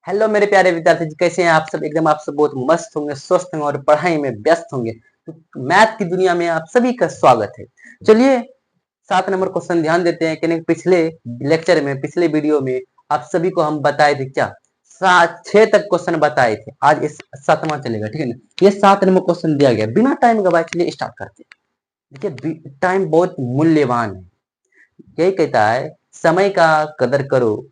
Hello मेरे प्यारे विद्यार्थी जी, कैसे हैं आप सब? एकदम आप सब बहुत मस्त होंगे, स्वस्थ होंगे और पढ़ाई में व्यस्त होंगे। तो मैथ की दुनिया में आप सभी का स्वागत है। चलिए 7 नंबर क्वेश्चन ध्यान देते हैं कि पिछले लेक्चर में, पिछले वीडियो में आप सभी को हम बताए थे क्या, 6 तक क्वेश्चन बताए थे। आज इस 7वां चलेगा, ठीक है ना। ये 7 नंबर क्वेश्चन दिया गया, बिना टाइम गवाए चलिए स्टार्ट करते हैं। देखिए टाइम बहुत मूल्यवान है। यही कहता है समय का कदर करो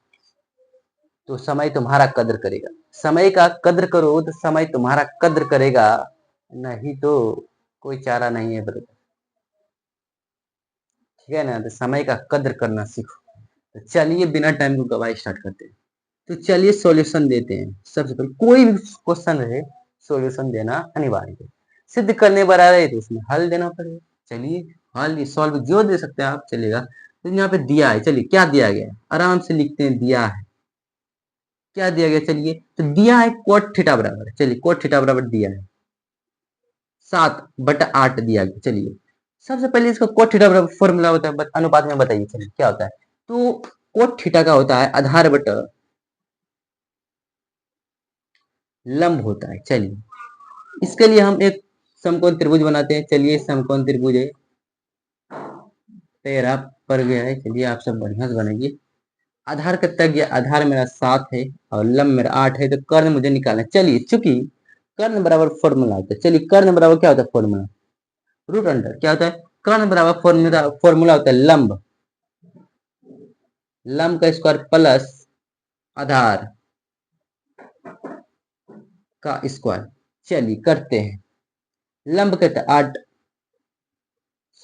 तो समय तुम्हारा कदर करेगा। समय का कदर करो तो समय तुम्हारा कदर करेगा, नहीं तो कोई चारा नहीं है ब्रदर। ठीक है ना, तो समय का कदर करना सीखो। तो चलिए बिना टाइम को गवाए स्टार्ट करते हैं। तो चलिए सॉल्यूशन देते हैं। सबसे पहले कोई भी क्वेश्चन रहे, सॉल्यूशन देना अनिवार्य है। सिद्ध करने पर आ रहे तो उसमें हल देना पड़ेगा। चलिए हल सॉल्व जो दे सकते हैं आप चलेगा। तो यहाँ पे दिया है, चलिए क्या दिया गया है आराम से लिखते हैं। दिया है, क्या दिया गया, चलिए तो दिया है कोट थीटा बराबर, चलिए कोट थीटा बराबर दिया है 7/8 दिया गया। चलिए सबसे पहले इसका कोट थीटा बराबर फॉर्मूला होता है, अनुपात में बताइए। चलिए क्या होता है, तो कोट थीटा का होता है आधार बटा लंब होता है। चलिए इसके लिए हम एक समकोण त्रिभुज बनाते हैं। चलिए समकोण त्रिभुज है, तेरा पर गया है। चलिए आप सब बढ़िया से बनेंगे। आधार कितना गया, आधार मेरा 7 है और लंब मेरा 8 है, तो कर्ण मुझे निकालना है। चलिए चूंकि कर्ण बराबर फॉर्मूला होता है, चलिए कर्ण बराबर क्या होता है फॉर्मूला, रूट अंडर क्या होता है, कर्ण बराबर फॉर्मूला फॉर्मूला होता है लंब, लंब का स्क्वायर प्लस आधार का स्क्वायर। चलिए करते हैं। लंब कहता है 8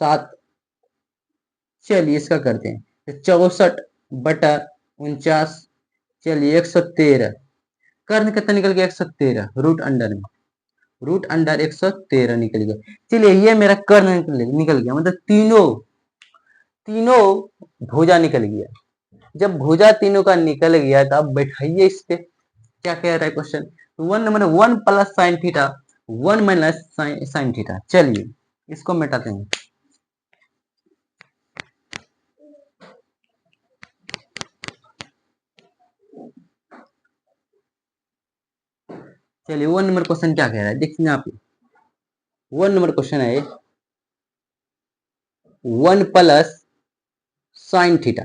7, चलिए इसका करते हैं तो 64/49। चलिए 113, कर्ण कितना निकल गया 113, रूट अंडर में रूट अंडर 113 निकल गया। चलिए ये मेरा कर्ण निकल गया, मतलब तीनों तीनों भुजा निकल गया। जब भुजा तीनों का निकल गया तो अब बैठाइए इस पे। क्या कह रहा है question, 1 plus sine theta 1 minus sine theta. चलिए इसको मिटाते हैं। चलिए 1 नंबर क्वेश्चन क्या कह रहा है देखिए यहाँ पे। 1 नंबर क्वेश्चन है 1 plus sine theta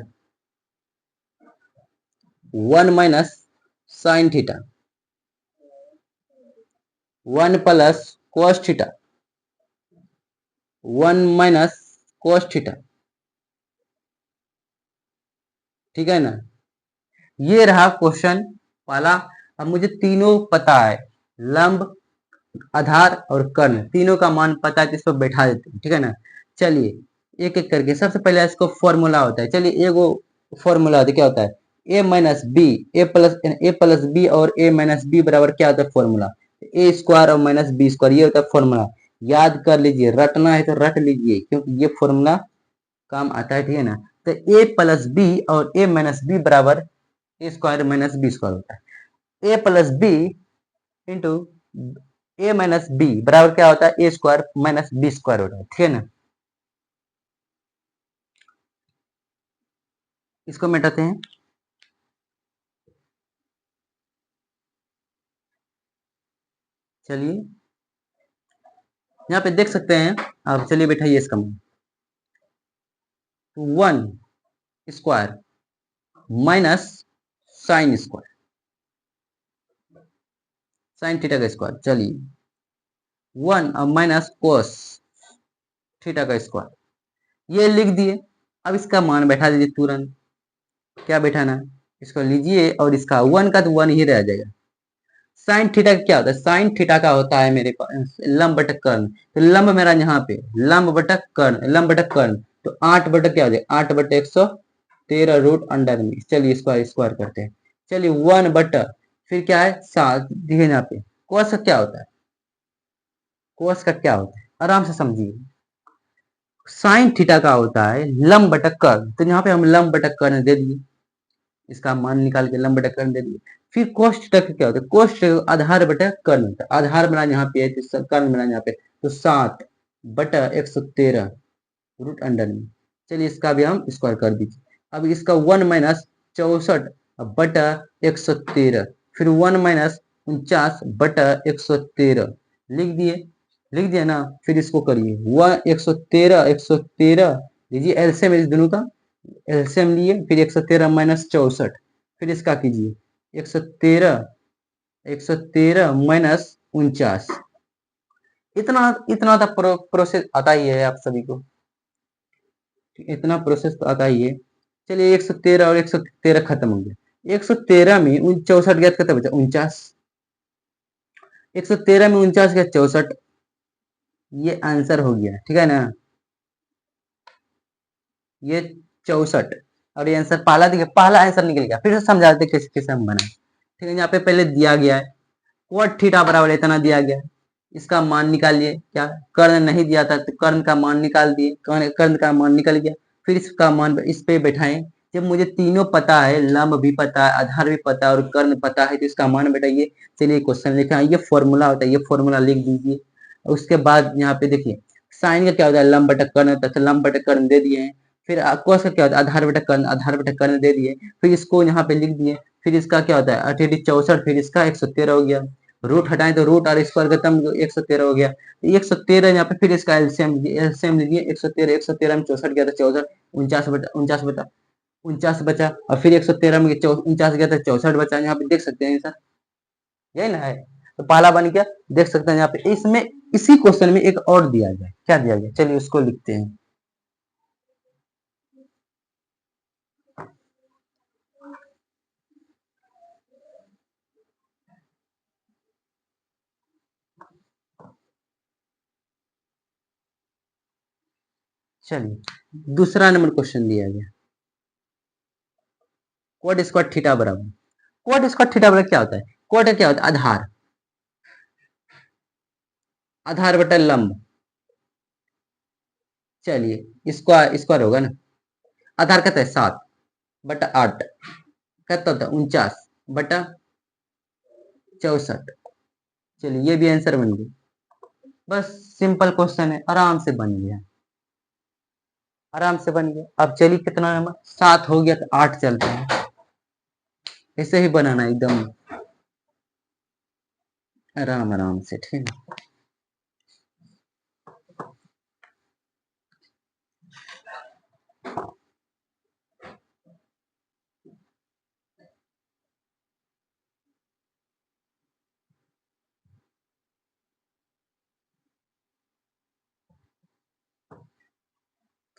1 minus sine theta 1 plus cos theta 1 minus cos theta. ठीक है ना, ये रहा क्वेश्चन वाला। अब मुझे तीनों पता है, लंब आधार और कर्ण तीनों का मान पता है, तो इसको बैठा देते हैं। ठीक है ना, चलिए एक एक करके। सबसे पहले इसको फॉर्मूला होता है, चलिए एगो फॉर्मूला होता है, क्या होता है ए माइनस बी, ए प्लस बी और ए माइनस बी बराबर क्या होता है फॉर्मूला, ए स्क्वायर और माइनस बी स्क्वायर, ये होता है फॉर्मूला। याद कर लीजिए, रटना है तो रट लीजिए क्योंकि ये फॉर्मूला काम आता है। ठीक है ना, तो ए प्लस बी और ए माइनस बी बराबर ए स्क्वायर माइनस बी स्क्वायर होता है। ए प्लस बी इंटू ए माइनस बी बराबर क्या होता है ए स्क्वायर माइनस बी स्क्वायर होता है। ठीक है ना, इसको मिटाते हैं। चलिए यहाँ पे देख सकते हैं आप, चलिए बैठाइए इसका मान 1 square minus sine square, sine theta का स्क्वायर। चलिए 1 और माइनस कोस थीटा का स्क्वायर, ये लिख दिए। अब इसका मान बैठा दीजिए तुरंत। क्या बैठाना है, इसको लीजिए और इसका 1 का तो 1 ही रह जाएगा। साइन थीटा क्या होता है, साइन थीटा का होता है मेरे पास लंब बटा कर्ण। तो लंब मेरा यहाँ पे लंब बटा कर्ण, लंब बटा कर्ण, तो 8 बटा क्या हो जाएगा 8/113 रूट अंडर में। चलिए इसको स्क्वायर करते हैं। चलिए 1 बटा फिर क्या है 7, देखिए यहाँ पे कोस का क्या होता है, कोस का क्या होता है आराम से समझिए। साइन थीटा का होता है लंब बटा कर्ण, तो यहाँ पे हम लंब बटा कर्ण दे दिए, इसका मान निकाल के लंब बटा कर्ण दे दिए। फिर कोस थीटा का क्या होता है, कोस थीटा आधार बटा कर्ण होता है। आधार बना यहाँ पे है तो कर्ण बना यहाँ पे, तो 7/113 रूट अंडर में। चलिए इसका भी हम स्क्वायर कर दीजिए। अब इसका 1 माइनस 64/113, फिर 1 - 49/113 लिख दिया ना। फिर इसको करिए 113 लीजिए एलसीएम इस दोनों का, एलसीएम लिए, फिर 113 - 64, फिर इसका कीजिए 113 - 49। इतना इतना तो प्रोसेस आता ही है आप सभी को, इतना प्रोसेस तो आता ही है। चलिए 113 और 113 खत्म हो गया। 113 में 64 गया, कितना बचा 49। 113 में 49 गया 64, ये आंसर हो गया, ठीक है ना। ये 64 और ये आंसर पहला आंसर निकल गया। फिर से समझाते कैसे कैसे हम बना, ठीक है। यहाँ पे पहले दिया गया है cot थीटा बराबर इतना दिया गया है, इसका मान निकालिए। क्या कर्ण नहीं दिया था तो कर्ण का मान निकाल दिए, कर्ण का मान निकल गया। फिर इसका मान इस पे बैठाएं। जब मुझे तीनों पता है, लंब भी पता है, आधार भी पता है और कर्ण पता है, तो इसका मान बैठाइए। चलिए क्वेश्चन लिखा है, ये फॉर्मूला होता है, ये फॉर्मूला लिख दीजिए। उसके बाद यहाँ पे देखिए साइन का क्या होता है, लंब बटा कर्ण होता है, तो लंब बटा कर्ण दे दिए हैं। फिर cos का क्या होता है, आधार बटा कर्ण, आधार बटा कर्ण दे दिए। फिर इसको यहाँ पे लिख दिए। फिर इसका क्या होता है 64, फिर इसका 113 हो गया। रूट हटाएं तो रूट और स्क्वायर खत्म, 113 हो गया। 113 यहाँ पे, फिर इसका एलसीएम लीजिए। 113 में 64 गया था 64, 49 बचा, और फिर 113 में 49 गया था 64 बचा। यहाँ पे देख सकते हैं सर, यही ना है। तो पहला बन गया, देख सकते हैं यहाँ पे। इसमें इसी क्वेश्चन में एक और दिया गया, क्या दिया गया, चलिए उसको लिखते हैं। चलिए दूसरा नंबर क्वेश्चन दिया गया, cot स्क्वायर थीटा बराबर, cot स्क्वायर थीटा बराबर क्या होता है, cot क्या होता है आधार, आधार बटा लंब। चलिए स्क्वायर होगा ना, आधार कहता है 7/8, कहता होता है 49/64। चलिए ये भी आंसर बन गया। बस सिंपल क्वेश्चन है, आराम से बन गया, आराम से बन गया। अब चलिए कितना नंबर 7 हो गया, तो 8 चलते हैं। ऐसे ही बनाना एकदम आराम आराम से, ठीक है।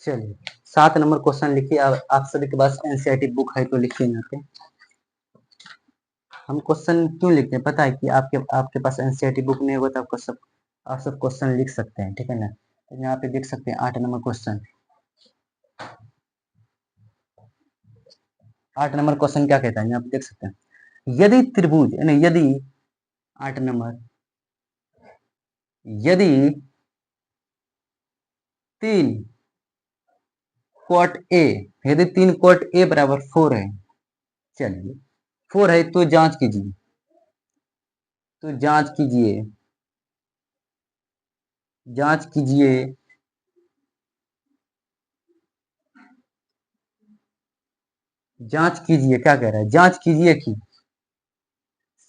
चलिए 7 नंबर क्वेश्चन लिखिए। आप सभी के पास एनसीईआरटी बुक है तो लिखिए यहाँ पे। हम क्वेश्चन क्यों लिखते हैं पता है, कि आपके पास एनसीईआरटी बुक नहीं होगा तो आप सब क्वेश्चन लिख सकते हैं, ठीक है ना। तो यहाँ पे देख सकते हैं 8 नंबर क्वेश्चन। 8 नंबर क्वेश्चन क्या कहता है, यहाँ पे देख सकते हैं। यदि त्रिभुज नहीं, यदि 8 नंबर, यदि 3 cot A, यदि 3 cot A बराबर 4 है। चलिए 4 है तो जांच कीजिए, तो जांच कीजिए, जांच कीजिए। जांच कीजिए क्या कह रहा है, जांच कीजिए कि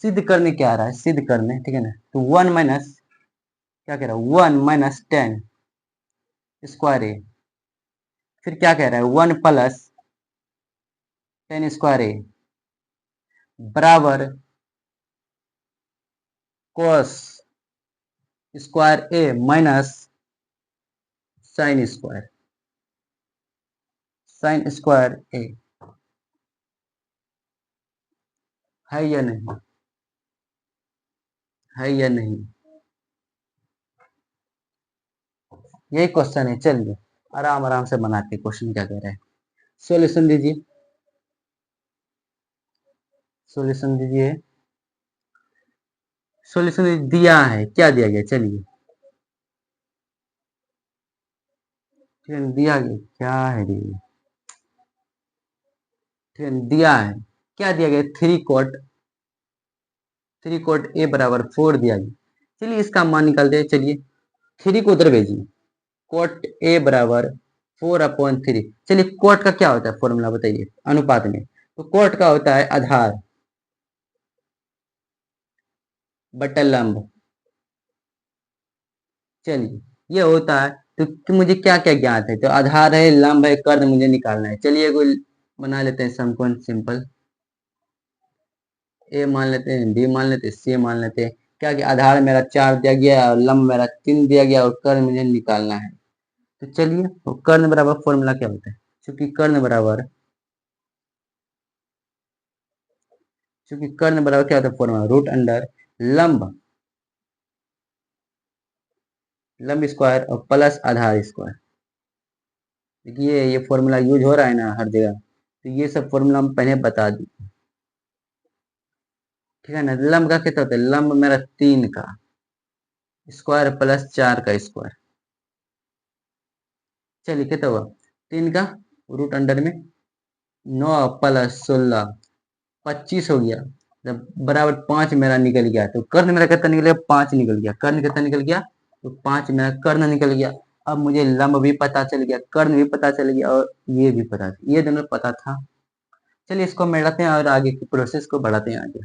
सिद्ध करने क्या आ रहा है, सिद्ध करने, ठीक है ना। तो 1 माइनस क्या कह रहा है, 1 - 10 स्क्वायर ए। फिर क्या कह रहा है 1 + 10 स्क्वायर ए बराबर cos square A minus sine square, sine square A. है या नहीं, है या नहीं, यही क्वेश्चन है। चलिए आराम आराम से बनाते क्वेश्चन क्या कह रहा है। सॉल्यूशन दीजिए, सॉल्यूशन दीजिए, सॉल्यूशन दिया है, क्या दिया गया चलिए, ठीक है दिया गया, क्या है ठीक है दिया है, क्या दिया गया 3 cot A बराबर 4 दिया गया। चलिए इसका मान निकालते हैं। चलिए 3 को उधर भेजिए, cot A बराबर 4/3। चलिए cot का क्या होता है फॉर्मूला बताइए अनुपात में, तो cot का होता है आधार बटा लंब। चलिए ये होता है। तो मुझे क्या क्या ज्ञात है, तो आधार है, लंब है, कर्ण मुझे निकालना है। चलिए कोई बना लेते हैं समकोण सिंपल। ए मान लेते हैं, बी मान लेते हैं, सी मान लेते हैं। क्या कि आधार मेरा 4 दिया गया और लंब मेरा 3 दिया गया और कर्ण मुझे निकालना है। तो चलिए, तो कर्ण बराबर फॉर्मूला क्या होता है? चूंकि कर्ण बराबर क्या होता है फॉर्मूला, रूट अंडर लंब, लंब स्क्वायर और प्लस आधार स्क्वायर। देखिए ये फॉर्मूला यूज हो रहा है ना हर जगह, तो ये सब फॉर्मूला हम पहले बता दी। ठीक है ना। लंब का कितना होता है, लंब मेरा 3 का स्क्वायर प्लस 4 का स्क्वायर। चलिए कितना हुआ, 3 का रूट अंडर में 9 प्लस 16 25 हो गया। जब बराबर 5 मेरा निकल गया, तो कर्ण मेरा कितना निकल गया, 5 निकल गया। कर्ण कितना निकल गया, तो 5 मेरा कर्ण निकल गया। अब मुझे लंब भी पता चल गया, कर्ण भी पता चल गया और ये भी पता, ये दोनों पता था। चलिए इसको मिलाते हैं और आगे की प्रोसेस को बढ़ाते हैं आगे।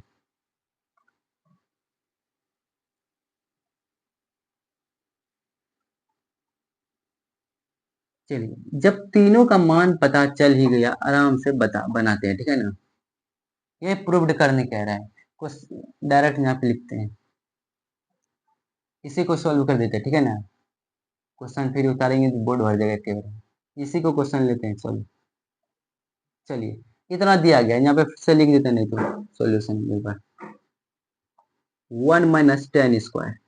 चलिए जब तीनों का मान पता चल ही गया, आराम से बता बनाते हैं, ठीक है ना। ये प्रूव्ड करने कह रहा है, कुछ डायरेक्ट यहाँ पे लिखते हैं, इसी को सॉल्व कर देते हैं, ठीक है ना। क्वेश्चन फिर उतारेंगे तो बोर्ड भर जाएगा केवल। इसी को क्वेश्चन लेते हैं सॉल्व। चलिए इतना दिया गया, यहाँ पे फिर से लिख देते हैं, नहीं तो सॉल्यूशन एक बार। 1 minus 10 square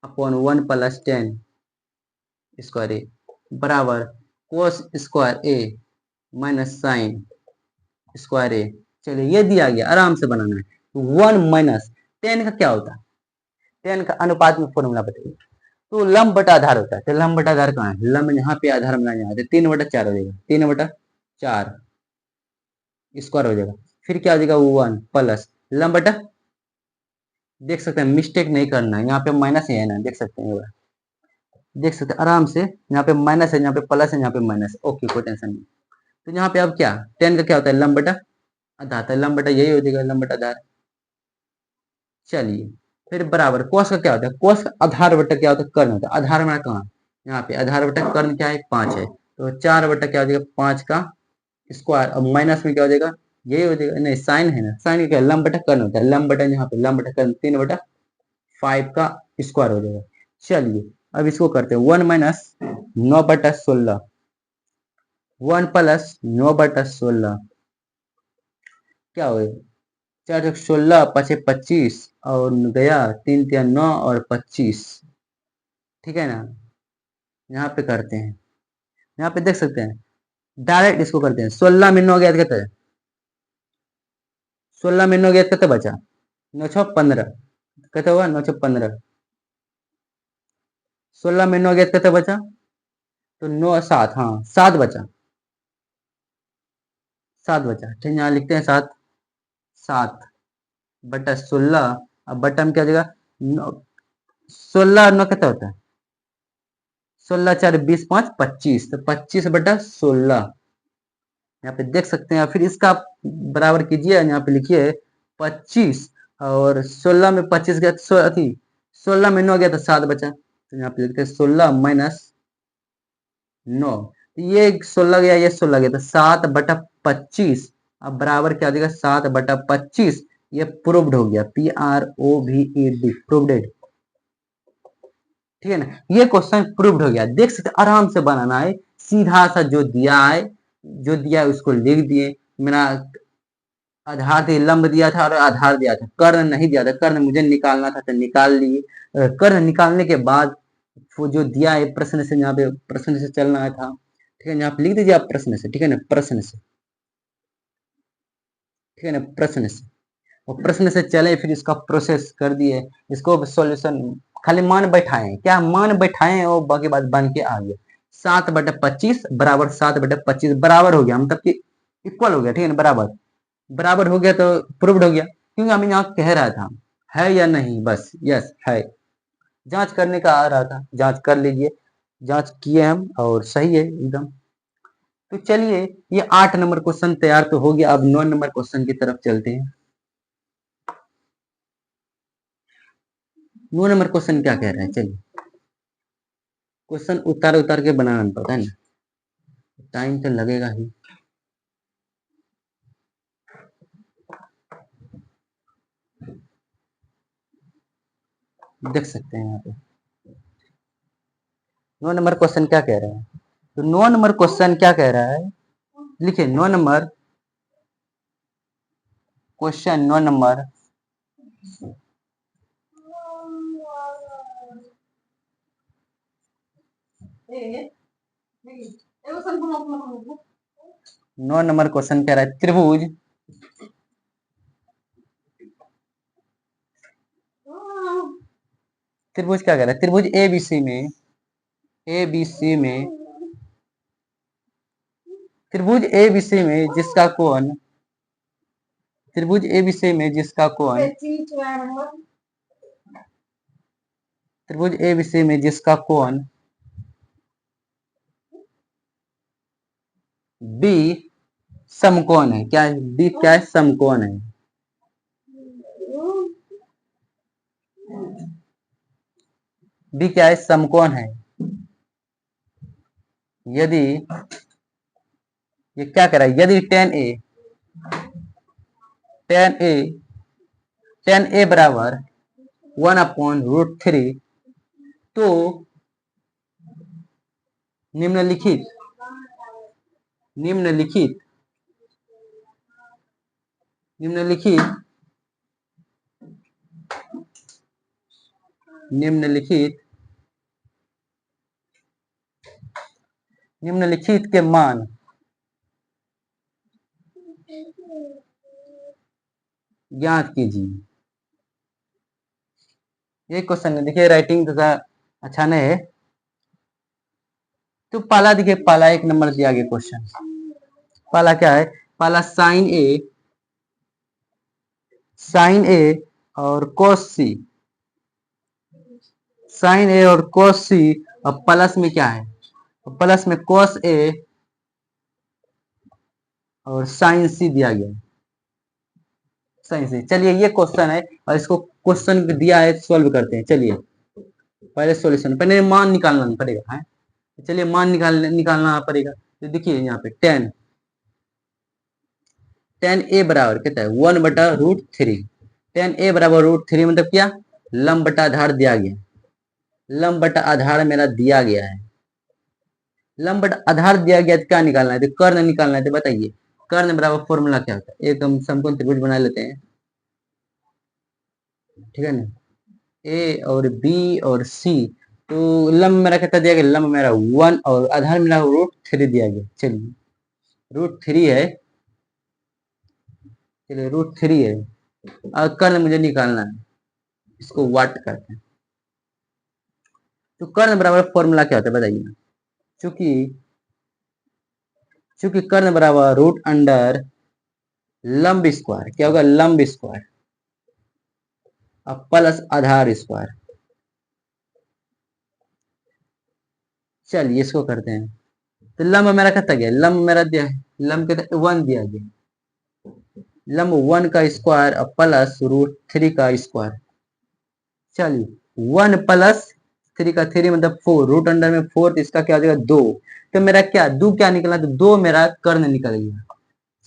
upon 1 plus 10 square A बराबर cos square A minus sine square A. चलिए ये दिया गया, आराम से बनाना है। 1 माइनस 10 का क्या होता है, 10 का अनुपात में फॉर्मूला बताइए। तो लंब बटा आधार होता है, तो लंब बटा आधार कहाँ है, लंब यहाँ पे, आधार बनाने यहाँ पे 3/4 हो जाएगा, 3/4 स्क्वायर हो जाएगा। फिर क्या हो जाएगा, 1 प्लस लंब बटा, देख सकते हैं मिस्टेक नहीं करना है, यहाँ पे माइनस ही है ना, देख सकते हैं, देख सकते हैं आराम से, यहाँ पे माइनस है, यहाँ पे प्लस है, यहाँ पे माइनस है, ओके कोई टेंशन नहीं। तो यहाँ पे अब क्या, 10 का क्या होता है, लंब बटा आधार, तो लंब बटा यही हो जाएगा, लंब बटा आधार। चलिए फिर बराबर कोस का क्या होता है, कोस का आधार बटा क्या होता है, कर्ण होता है। आधार हमारा कहाँ, यहाँ पे आधार बटा कर्ण क्या है, 5 है, तो 4 बटा क्या हो जाएगा, 5 का स्क्वायर। अब माइनस में क्या हो जाएगा, यही हो जाएगा, नहीं साइन है ना, साइन क्या है, लंब बटा कर्ण होता है, लंब बटा यहाँ पे लंब बटा कर्ण 3/5 का स्क्वायर हो जाएगा। चलिए अब इसको करते हैं, 1 माइनस 9/16, 1 प्लस 9/16 क्या हो, 4 16 5 25 और गया 3 3 9 और 25। ठीक है ना। यहाँ पे करते हैं, यहाँ पे देख सकते हैं, डायरेक्ट इसको करते हैं। 16 में 9 गया तो कितना है, 16 में 9 गया तो कितना बचा, 9 6 15, कितना हुआ 9 6 15। 16 में 9 गया तो कितना बचा, तो 9 7, हाँ 7 बचा, 7 बचा। ठीक, यहाँ लिखते हैं 7, 7/16। अब बटा में क्या हो जाएगा, 16 9 कितना होता है, 16 4 20 5 25, तो 25/16। यहाँ पे देख सकते हैं, फिर इसका बराबर कीजिए, यहाँ पे लिखिए 25 और 16 में 25 गया तो अथी 16 में 9 गया तो 7 बचा, तो यहाँ पे लिखते हैं 16 माइनस 9। ये 16 गया, ये 16 गया, तो 7/25। अब बराबर क्या देगा, 7/25। ये प्रूव्ड हो गया, PROVED, प्रूव्ड। ठीक है ना, ये क्वेश्चन प्रूव्ड हो गया। देख सकते आराम से बनाना है, सीधा सा जो दिया है, जो दिया है उसको लिख दिए। मेरा आधार थे, लंब दिया था और आधार दिया था, कर्ण नहीं दिया था, कर्ण मुझे निकालना था तो निकाल लिए। कर्ण निकालने के बाद वो जो दिया है प्रश्न से, यहाँ पे प्रश्न से चलना था। ठीक है, यहाँ पे लिख दीजिए आप प्रश्न से, ठीक है ना, प्रश्न से, ठीक है ना, प्रश्न से। और प्रश्न से चले, फिर इसका प्रोसेस कर दिए, इसको सॉल्यूशन खाली मान बैठाए, क्या मान बैठाए और बाकी बात बन के आ गया। 7/25 बराबर 7/25 बराबर हो गया, मतलब कि इक्वल हो गया। ठीक है ना, बराबर बराबर हो गया तो प्रूव्ड हो गया, क्योंकि हमें यहाँ कह रहा था है या नहीं, बस यस है। जांच करने का आ रहा था, जांच कर लीजिए। जांच किए हम और सही है एकदम। तो चलिए ये 8 नंबर क्वेश्चन तैयार तो हो गया, अब 9 नंबर क्वेश्चन की तरफ चलते हैं। 9 नंबर क्वेश्चन क्या कह रहा है, चलिए क्वेश्चन उतार उतार के बनाना पड़ता है ना, टाइम तो लगेगा ही। देख सकते हैं यहाँ पे 9 नंबर क्वेश्चन क्या कह रहा है। तो 9 नंबर क्वेश्चन क्या कह रहा है, लिखिए 9 नंबर क्वेश्चन, 9 नंबर क्वेश्चन कह रहा है त्रिभुज, त्रिभुज क्या कह रहा है, त्रिभुज एबीसी में, एबीसी में, त्रिभुज एबीसी में जिसका कोण, त्रिभुज एबीसी में जिसका कोण, त्रिभुज एबीसी में जिसका कोण बी समकोण है, क्या है बी, क्या है समकोण है। बी क्या है, समकोण है। यदि ये क्या कह रहा है, यदि टेन ए बराबर 1/√3, तो निम्नलिखित निम्नलिखित निम्नलिखित निम्नलिखित निम्नलिखित के मान ज्ञात कीजिए। ये क्वेश्चन है, देखिए राइटिंग तथा अच्छा नहीं है। तो पहला देखिए, पहला 1 नंबर दिया गया क्वेश्चन, पहला क्या है, पहला साइन ए और कोस सी, साइन ए और कोस सी, और प्लस में क्या है, प्लस में कोस ए और साइन सी दिया गया, साइन सी। चलिए ये क्वेश्चन है और इसको क्वेश्चन दिया है, सॉल्व करते हैं। चलिए पहले सॉल्यूशन, पहले मान निकालना पड़ेगा है, चलिए मान निकालना पड़ेगा। तो देखिए यहाँ पे टेन ए बराबर कितना है, 1/√3। टेन ए बराबर √3 मतलब क्या, लंब बटा आधार दिया गया, लंब बटा आधार मेरा दिया गया है, लंब बटा आधार दिया गया तो क्या निकालना है, तो कर्ण निकालना है। तो बताइए कर्ण बराबर फॉर्मूला क्या होता है, एक हम समकोण त्रिभुज बना लेते हैं, ठीक है ना, ए और बी और सी। तो लंब मेरा कितना दिया गया, लंब मेरा 1 और आधार मेरा √3 दिया गया। चलिए √3 है, चलिए √3 है और कर्ण मुझे निकालना है, इसको वाट करते हैं। तो कर्ण बराबर फॉर्मूला क्या होता है बताइए, चूंकि चूंकि कर्ण बराबर रूट अंडर लंब स्क्वायर, क्या होगा, लंब स्क्वायर अब प्लस आधार स्क्वायर। चलिए इसको करते हैं। तो लंब मेरा कितना गया, लंब मेरा दिया है, लंब कितना 1 दिया गया, लंब 1 का स्क्वायर और प्लस √3 का स्क्वायर। चलिए 1 प्लस 3 का 3 मतलब 4, रूट अंडर में 4, तो इसका क्या हो जाएगा 2। तो मेरा क्या दो क्या निकला, तो 2 मेरा कर्ण निकल गया।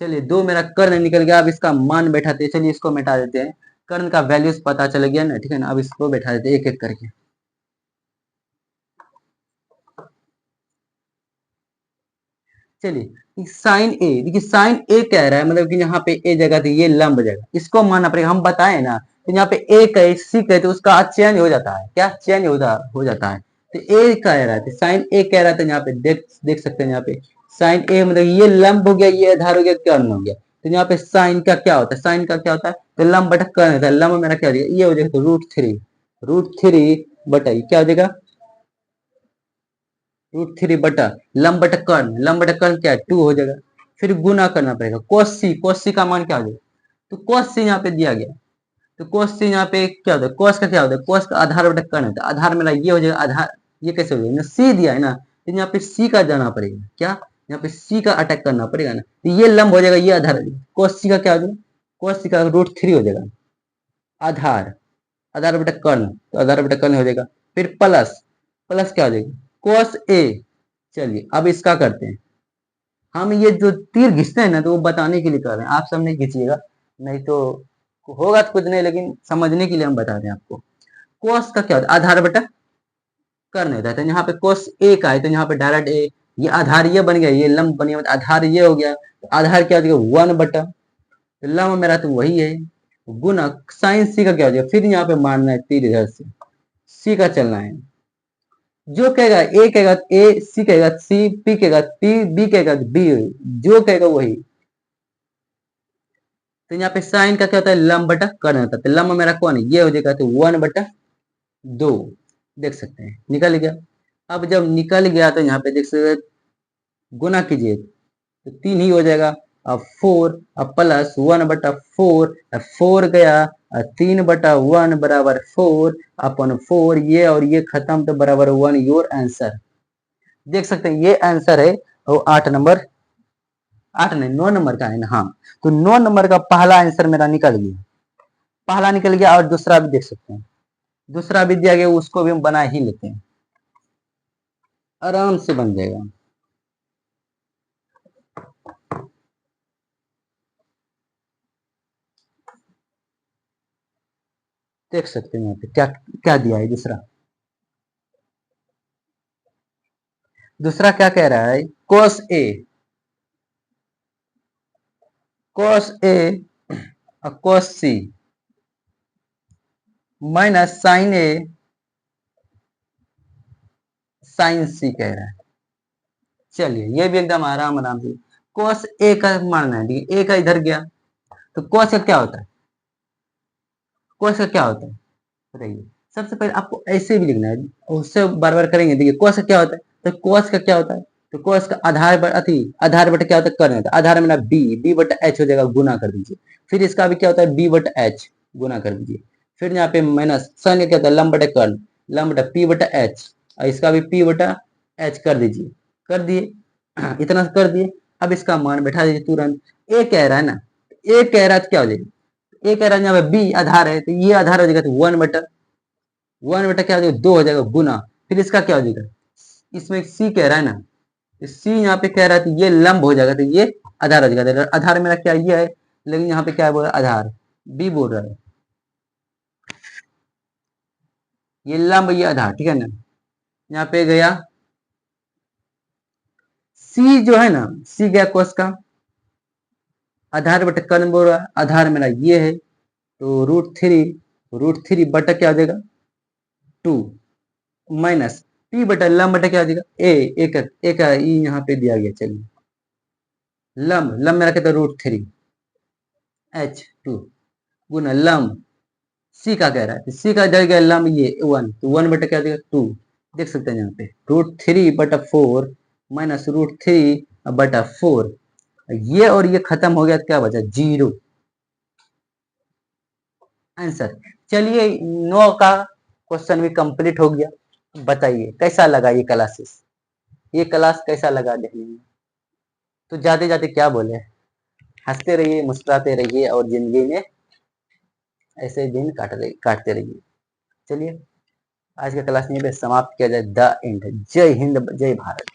चलिए 2 मेरा कर्ण निकल गया, अब इसका मान बैठाते हैं। चलिए इसको मिटा देते हैं, कर्ण का वैल्यूज पता चल गया ना, ठीक है ना। अब इसको बैठा देते हैं एक एक करके। चलिए साइन ए, देखिए साइन ए कह रहा है मतलब कि यहाँ पे ए जगह थी, ये लंब जगह, इसको मानना पड़ेगा। हम बताए ना, तो यहाँ पे ए कहे सी कहे तो उसका चेंज हो जाता है, क्या चेंज हो जाता है। तो ए कह रहा है, साइन ए कह रहा था, यहाँ पे देख सकते हैं, यहाँ पे साइन ए मतलब ये लंब हो गया, ये आधार हो गया, कर्ण हो गया। तो यहाँ पे साइन का क्या होता है, साइन का क्या होता है, तो लंब बटा कर्ण होता है। लंब मेरा क्या हो जाएगा, ये हो जाएगा, तो √3 बटा क्या हो जाएगा, √3 बटा लंब बटा कर्ण, लंब बटा कर्ण क्या है 2 हो जाएगा। फिर गुना करना पड़ेगा कोस सी का मान क्या हो जाएगा, तो कोस सी यहाँ पे दिया गया। तो कोस सी यहाँ पे क्या होता है, कोस का क्या होता है, कोस का आधार बटा कर्ण होता है। आधार मेरा ये हो जाएगा, आधार ये कैसे हो जाएगा, सी दिया है ना, तो यहाँ पे सी का जाना पड़ेगा, क्या यहाँ पे सी का अटैक करना पड़ेगा ना। तो ये लंब हो जाएगा, ये आधार, कोस सी का क्या हो जाएगा, कोस सी का √3 हो जाएगा आधार, आधार बटा कर्ण, तो आधार बटा कर्ण हो जाएगा। फिर प्लस, प्लस क्या हो जाएगा, कोस ए। चलिए अब इसका करते हैं। हम ये जो तीर घिसते हैं ना, तो वो बताने के लिए कर रहे हैं, आप सब नहीं खींचिएगा, नहीं तो होगा तो कुछ नहीं, लेकिन समझने के लिए हम बता रहे हैं आपको। कोस का क्या होता है, आधार बटा कर्ण होता है। तो यहाँ पे कोस ए का है, तो यहाँ पे डायरेक्ट ए, ये आधार ये बन गया, ये लंब बन गया, मतलब आधार ये हो गया, तो आधार क्या हो जाएगा, 1 बटा, तो लंब मेरा तो वही है, गुना साइन सी का क्या हो जाएगा, फिर यहाँ पे मारना है तीर इधर से, सी का चलना है, जो कहेगा ए कहेगा ए, सी कहेगा सी, पी कहेगा पी, बी कहेगा बी, जो कहेगा वही। तो यहाँ पे साइन का क्या होता है, लंब बटा कर्ण होता है, तो लंब मेरा कौन है, ये हो जाएगा, तो 1 बटा 2, देख सकते हैं निकल गया। अब जब निकल गया तो यहाँ पे देख सकते हैं, गुना कीजिए तो 3 ही हो जाएगा, अब 4, अब प्लस 1 बटा 4, 4 गया, 3 बटा 1 बराबर 4 अपन 4, ये और ये खत्म तो बराबर 1, योर आंसर। देख सकते हैं ये आंसर है, और 8 नंबर, 8 नहीं 9 नंबर का है ना, हाँ, तो 9 नंबर का पहला आंसर मेरा निकल गया, पहला निकल गया। और दूसरा भी देख सकते हैं, दूसरा भी दिया गया, उसको भी हम बना ही लेते हैं, आराम से बन जाएगा। देख सकते हैं यहाँ पे क्या क्या दिया है दूसरा, दूसरा क्या कह रहा है, कोस ए, कोस ए और कोस सी माइनस साइन ए साइन सी कह रहा है। चलिए ये भी एकदम आराम आराम से, कोस ए का मानना है, ठीक है, ए का इधर गया, तो कोस का क्या होता है, कोस का क्या होता है बताइए। सबसे पहले आपको ऐसे भी लिखना है, उससे बार बार करेंगे, देखिए कोस का क्या होता है, तो कोस का क्या होता है, तो कोस का आधार बटा अथी, आधार बटा क्या होता है, कर्ण होता है, आधार मेरा बी, बी बटा एच हो जाएगा, गुना कर दीजिए। फिर इसका भी क्या होता है, बी बटा एच, गुना कर दीजिए। फिर यहाँ पे माइनस साइन का क्या होता है, लंब बटा कर्ण, लंब बटा पी बटा एच, और इसका भी पी बटा एच कर दीजिए, कर दिए। इतना कर दिए। अब इसका मान बैठा दीजिए तुरंत, ए कह रहा है ना, ए कह रहा है तो क्या हो जाएगा, ए कह रहा है यहाँ पे बी आधार है, तो ये आधार हो जाएगा, तो 1 बटा, 1 बटा क्या हो जाएगा, 2 हो जाएगा, गुना। फिर इसका क्या हो जाएगा, इसमें सी कह रहा है ना, तो सी यहाँ पे कह रहा है, तो ये लंब हो जाएगा, तो ये आधार हो जाएगा, तो आधार मेरा क्या ये है, लेकिन यहाँ पे क्या बोल रहा है, आधार बी बोल रहा है, ये लंब ये आधार, ठीक है ना। यहाँ पे गया सी जो है ना, सी गया कोस का, आधार बटा कर्ण बोल रहा है, आधार मेरा ये है, तो √3, √3 बटा क्या हो जाएगा 2, माइनस पी बटा लंब बटा क्या हो जाएगा ए, एक यहाँ पे दिया गया, चलिए लंब, लंब मेरा कहता है √3 h2 गुना लंब, सी का कह रहा है, सी का इधर गया लंब ये 1, तो 1 बटा क्या देगा 2, देख सकते हैं यहाँ पे √3/4 माइनस √3/4, ये और ये खत्म हो गया तो क्या बचा, 0 आंसर। चलिए 9 का क्वेश्चन भी कंप्लीट हो गया। बताइए कैसा लगा ये क्लासेस, ये क्लास कैसा लगा देखने में, तो जाते जाते क्या बोले, हंसते रहिए, मुस्कुराते रहिए, और जिंदगी में ऐसे दिन काटते रहिए। चलिए आज का क्लास यहीं पे समाप्त किया जाए, द एंड। जय हिंद, जय भारत।